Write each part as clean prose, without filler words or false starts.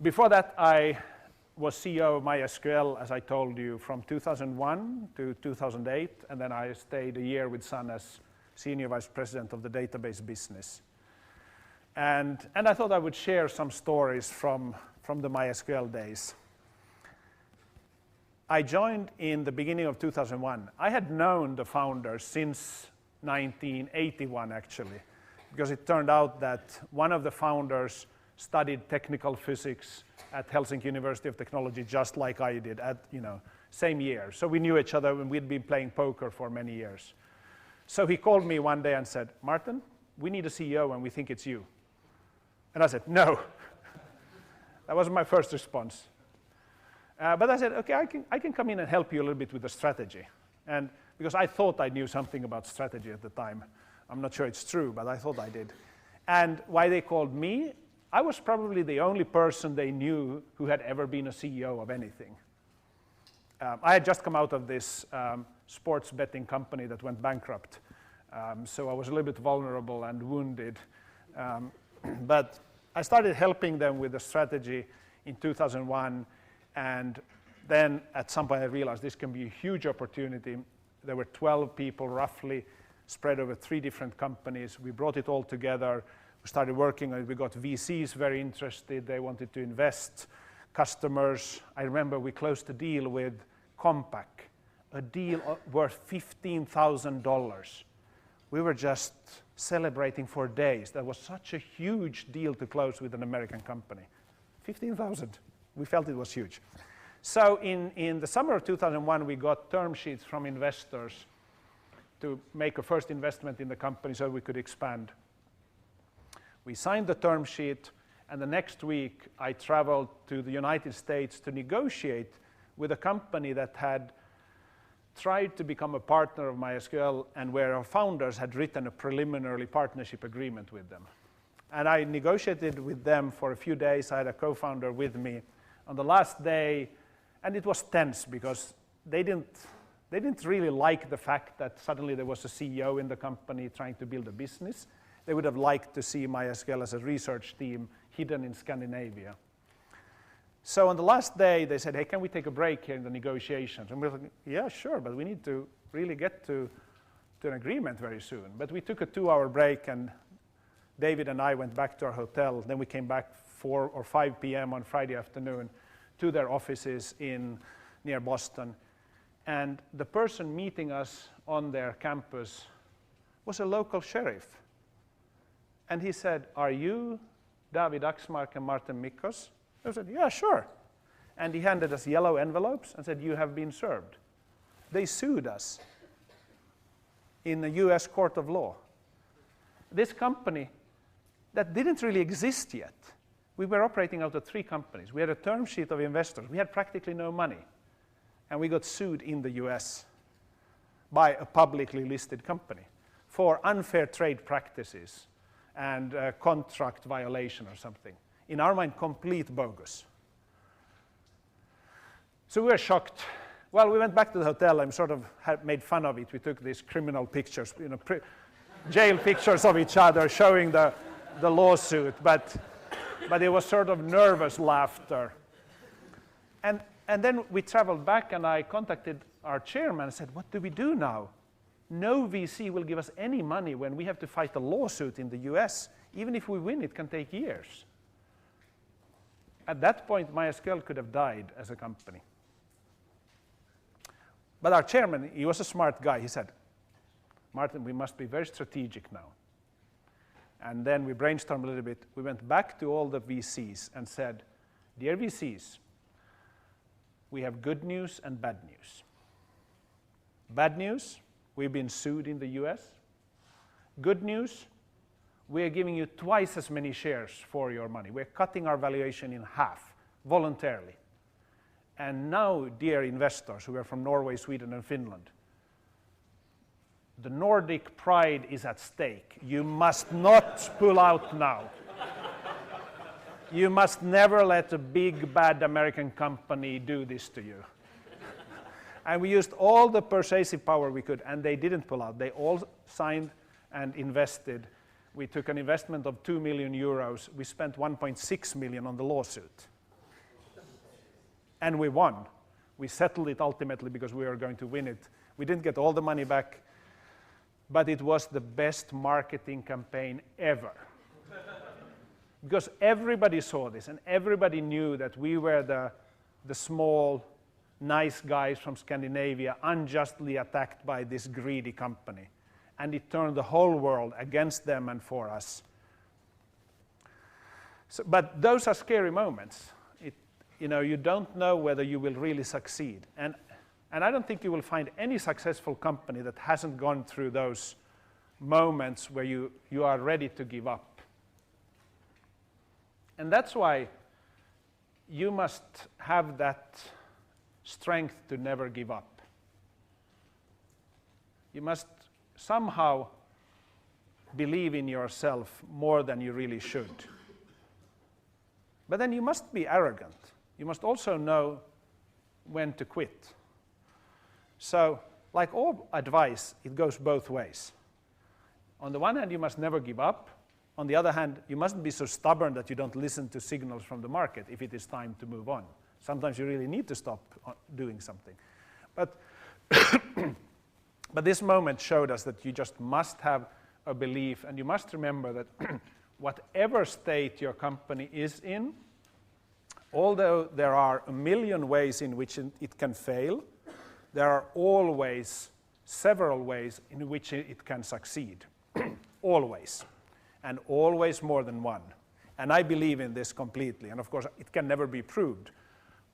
Before that, I was CEO of MySQL, as I told you, from 2001 to 2008, and then I stayed a year with Sun as Senior Vice President of the database business. And I thought I would share some stories from the MySQL days. I joined in the beginning of 2001. I had known the founders since 1981, actually, because it turned out that one of the founders studied technical physics at Helsinki University of Technology, just like I did, at same year. So we knew each other, and we'd been playing poker for many years. So he called me one day and said, "Martin, we need a CEO, and we think it's you." And I said, "No." That was my first response. But I said, "Okay, I can come in and help you a little bit with the strategy." And because I thought I knew something about strategy at the time. I'm not sure it's true, but I thought I did. And why they called me, I was probably the only person they knew who had ever been a CEO of anything. I had just come out of this sports betting company that went bankrupt. So I was a little bit vulnerable and wounded. But I started helping them with the strategy in 2001. And then at some point I realized this can be a huge opportunity. There were 12 people roughly spread over 3 different companies. We brought it all together. We started working on it. We got VCs very interested. They wanted to invest. Customers. I remember we closed a deal with Compaq, a deal worth $15,000. We were just celebrating for days. That was such a huge deal to close with an American company. 15,000. We felt it was huge. So in the summer of 2001, we got term sheets from investors to make a first investment in the company so we could expand. We signed the term sheet, and the next week I traveled to the United States to negotiate with a company that had tried to become a partner of MySQL and where our founders had written a preliminary partnership agreement with them. And I negotiated with them for a few days. I had a co-founder with me. On the last day, and it was tense because they didn't really like the fact that suddenly there was a CEO in the company trying to build a business. They would have liked to see MySQL as a research team hidden in Scandinavia. So on the last day, they said, "Hey, can we take a break here in the negotiations?" And we were like, "Yeah, sure, but we need to really get to an agreement very soon." But we took a 2-hour break, and David and I went back to our hotel. Then we came back 4 or 5 p.m. on Friday afternoon to their offices near Boston. And the person meeting us on their campus was a local sheriff. And he said, "Are you David Axmark and Martin Mikkos?" I said, "Yeah, sure." And he handed us yellow envelopes and said, "You have been served." They sued us in the US court of law. This company that didn't really exist yet. We were operating out of 3 companies. We had a term sheet of investors. We had practically no money. And we got sued in the US by a publicly listed company for unfair trade practices and contract violation or something. In our mind, complete bogus. So we were shocked. Well, we went back to the hotel and sort of made fun of it. We took these criminal pictures, jail pictures of each other showing the lawsuit, but it was sort of nervous laughter. And then we traveled back, and I contacted our chairman and said, "What do we do now? No VC will give us any money when we have to fight a lawsuit in the US. Even if we win, it can take years." At that point, MySQL could have died as a company. But our chairman, he was a smart guy. He said, "Martin, we must be very strategic now." And then we brainstormed a little bit. We went back to all the VCs and said, "Dear VCs, we have good news and bad news. Bad news, we've been sued in the US. Good news, we are giving you twice as many shares for your money. We're cutting our valuation in half voluntarily. And now, dear investors who are from Norway, Sweden, and Finland, the Nordic pride is at stake. You must not pull out now. You must never let a big, bad American company do this to you." And we used all the persuasive power we could, and they didn't pull out. They all signed and invested. We took an investment of 2 million euros. We spent 1.6 million on the lawsuit. And we won. We settled it ultimately because we were going to win it. We didn't get all the money back, but it was the best marketing campaign ever. Because everybody saw this, and everybody knew that we were the small, nice guys from Scandinavia unjustly attacked by this greedy company. And it turned the whole world against them and for us. So, but those are scary moments. You don't know whether you will really succeed. And I don't think you will find any successful company that hasn't gone through those moments where you are ready to give up. And that's why you must have that strength to never give up. You must somehow believe in yourself more than you really should. But then you must be arrogant. You must also know when to quit. So, like all advice, it goes both ways. On the one hand, you must never give up. On the other hand, you mustn't be so stubborn that you don't listen to signals from the market if it is time to move on. Sometimes you really need to stop doing something. But, but this moment showed us that you just must have a belief, and you must remember that whatever state your company is in, although there are a million ways in which it can fail, there are always several ways in which it can succeed. Always. And always more than one. And I believe in this completely. And of course, it can never be proved.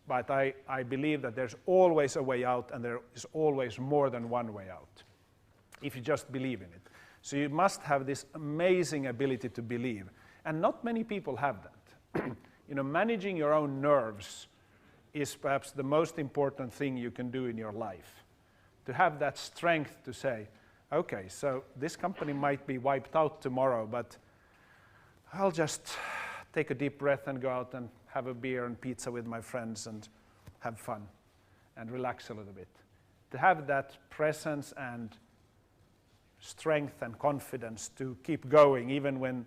But I believe that there's always a way out, and there is always more than one way out, if you just believe in it. So you must have this amazing ability to believe. And not many people have that. Managing your own nerves is perhaps the most important thing you can do in your life. To have that strength to say, okay, so this company might be wiped out tomorrow, but I'll just take a deep breath and go out and have a beer and pizza with my friends and have fun and relax a little bit. To have that presence and strength and confidence to keep going even when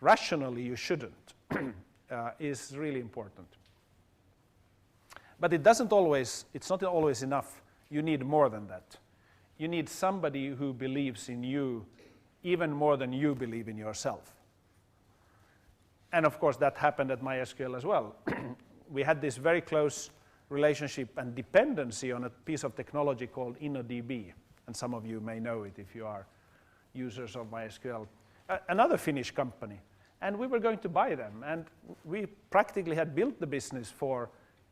rationally you shouldn't is really important. But it's not always enough. You need more than that. You need somebody who believes in you even more than you believe in yourself. And of course that happened at MySQL as well. We had this very close relationship and dependency on a piece of technology called InnoDB. And some of you may know it if you are users of MySQL. Another Finnish company. And we were going to buy them. And we practically had built the business for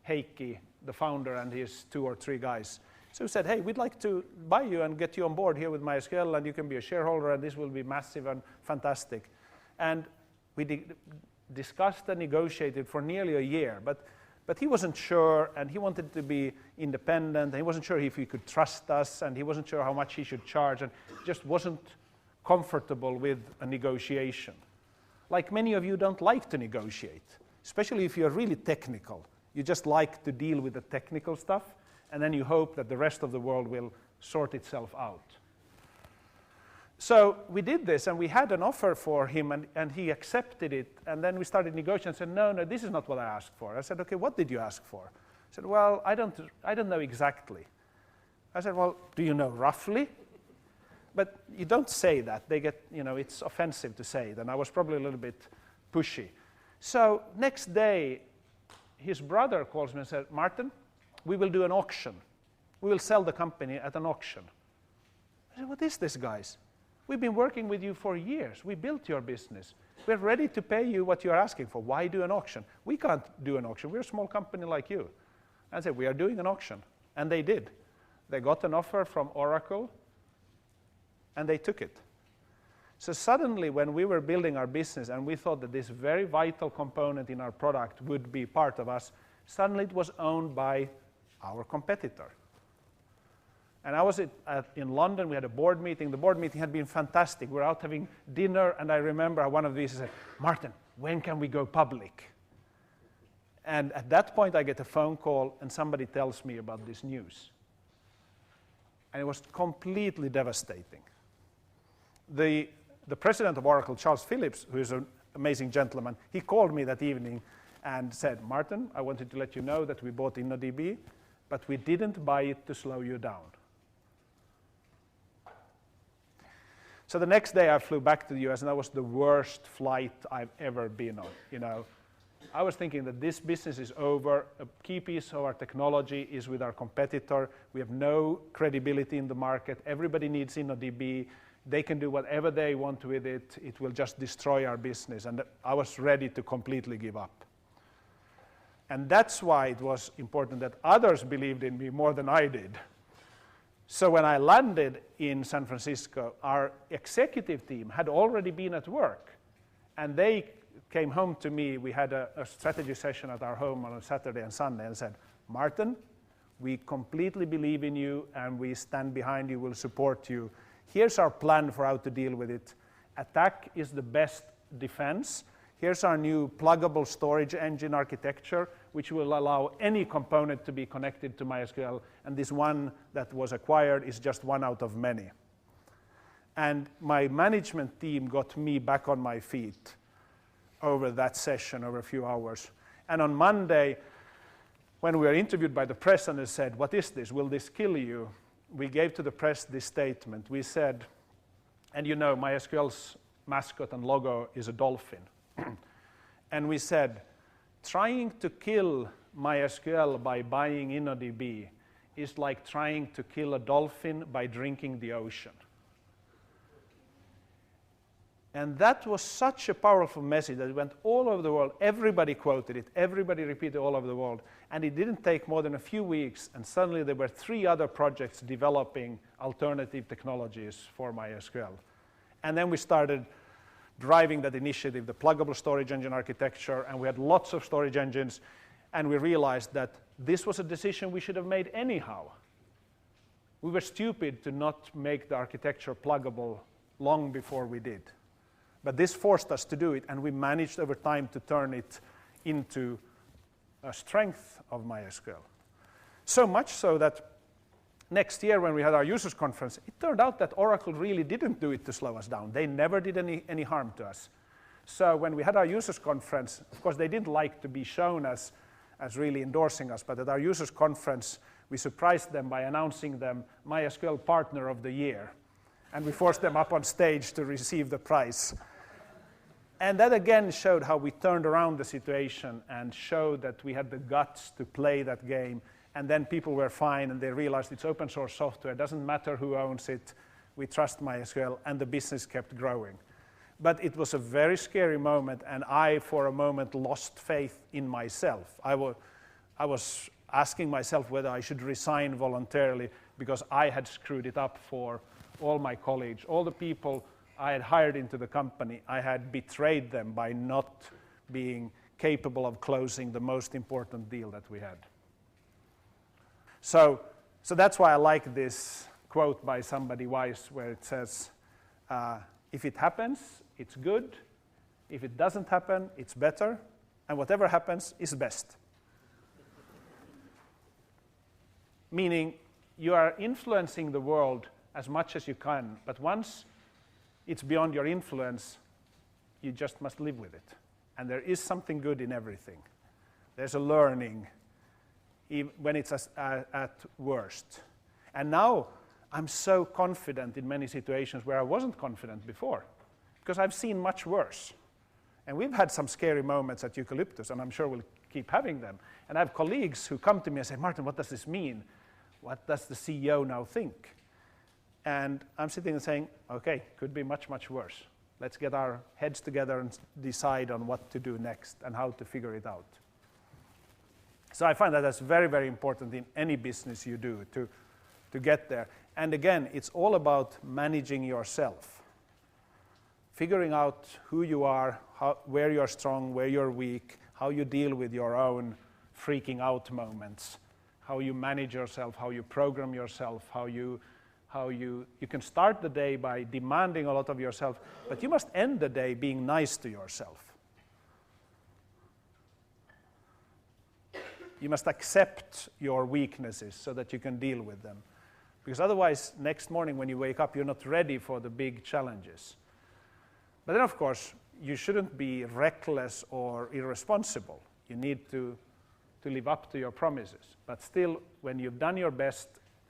Heikki, the founder, and his 2 or 3 guys. So we said, hey, we'd like to buy you and get you on board here with MySQL, and you can be a shareholder, and this will be massive and fantastic. And we discussed and negotiated for nearly a year. But he wasn't sure, and he wanted to be independent, and he wasn't sure if he could trust us, and he wasn't sure how much he should charge, and just wasn't comfortable with a negotiation. Like many of you don't like to negotiate, especially if you're really technical. You just like to deal with the technical stuff, and then you hope that the rest of the world will sort itself out. So we did this, and we had an offer for him, and he accepted it, and then we started negotiating and said, no, this is not what I asked for. I said, okay, what did you ask for? He said, well, I don't know exactly. I said, well, do you know roughly? But you don't say that. They get, it's offensive to say it, and I was probably a little bit pushy. So next day, his brother calls me and said, Martin, we will do an auction. We will sell the company at an auction. I said, what is this, guys? We've been working with you for years. We built your business. We're ready to pay you what you're asking for. Why do an auction? We can't do an auction. We're a small company like you. I said, we are doing an auction. And they did. They got an offer from Oracle, and they took it. So suddenly, when we were building our business and we thought that this very vital component in our product would be part of us, suddenly it was owned by our competitor. And I was in London. We had a board meeting. The board meeting had been fantastic. We were out having dinner, and I remember one of these said, Martin, when can we go public? And at that point, I get a phone call, and somebody tells me about this news. And it was completely devastating. The president of Oracle, Charles Phillips, who is an amazing gentleman, he called me that evening, and said, Martin, I wanted to let you know that we bought InnoDB, but we didn't buy it to slow you down. So the next day I flew back to the US, and that was the worst flight I've ever been on. You know, I was thinking that this business is over. A key piece of our technology is with our competitor. We have no credibility in the market. Everybody needs InnoDB. They can do whatever they want with it. It will just destroy our business. And I was ready to completely give up. And that's why it was important that others believed in me more than I did. So when I landed in San Francisco, our executive team had already been at work. And they came home to me. We had a strategy session at our home on a Saturday and Sunday and said, Martin, we completely believe in you and we stand behind you, we'll support you. Here's our plan for how to deal with it. Attack is the best defense. Here's our new pluggable storage engine architecture, which will allow any component to be connected to MySQL. And this one that was acquired is just one out of many. And my management team got me back on my feet over that session, over a few hours. And on Monday, when we were interviewed by the press and they said, what is this? Will this kill you? We gave to the press this statement. We said, and you know, MySQL's mascot and logo is a dolphin. And we said, trying to kill MySQL by buying InnoDB is like trying to kill a dolphin by drinking the ocean. And that was such a powerful message that it went all over the world. Everybody quoted it. Everybody repeated all over the world. And it didn't take more than a few weeks, and suddenly there were 3 other projects developing alternative technologies for MySQL. And then we started driving that initiative, the pluggable storage engine architecture, and we had lots of storage engines, and we realized that this was a decision we should have made anyhow. We were stupid to not make the architecture pluggable long before we did. But this forced us to do it, and we managed over time to turn it into a strength of MySQL. So much so that next year when we had our users conference, it turned out that Oracle really didn't do it to slow us down. They never did any harm to us. So when we had our users conference, of course they didn't like to be shown as really endorsing us, but at our users conference, we surprised them by announcing them MySQL Partner of the Year. And we forced them up on stage to receive the prize. And that again showed how we turned around the situation and showed that we had the guts to play that game. And then people were fine and they realized it's open source software. It doesn't matter who owns it. We trust MySQL, and the business kept growing. But it was a very scary moment, and I, for a moment, lost faith in myself. I was asking myself whether I should resign voluntarily because I had screwed it up for all my colleagues, all the people I had hired into the company. I had betrayed them by not being capable of closing the most important deal that we had. So that's why I like this quote by somebody wise where it says, if it happens, it's good. If it doesn't happen, it's better. And whatever happens is best. Meaning you are influencing the world as much as you can, but once it's beyond your influence, you just must live with it. And there is something good in everything. There's a learning when it's at worst. And now I'm so confident in many situations where I wasn't confident before, because I've seen much worse. And we've had some scary moments at Eucalyptus, and I'm sure we'll keep having them. And I have colleagues who come to me and say, Martin, what does this mean? What does the CEO now think? And I'm sitting and saying, okay, could be much, much worse. Let's get our heads together and decide on what to do next and how to figure it out. So I find that that's very, very important in any business you do to get there. And again, it's all about managing yourself. Figuring out who you are, where you're strong, where you're weak, how you deal with your own freaking out moments, how you manage yourself, how you program yourself, how you can start the day by demanding a lot of yourself, but you must end the day being nice to yourself. You must accept your weaknesses so that you can deal with them. Because otherwise, next morning when you wake up, you're not ready for the big challenges. But then, of course, you shouldn't be reckless or irresponsible. You need to live up to your promises. But still, when you've done your best,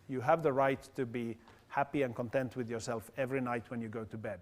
you have the right to be happy and content with yourself every night when you go to bed.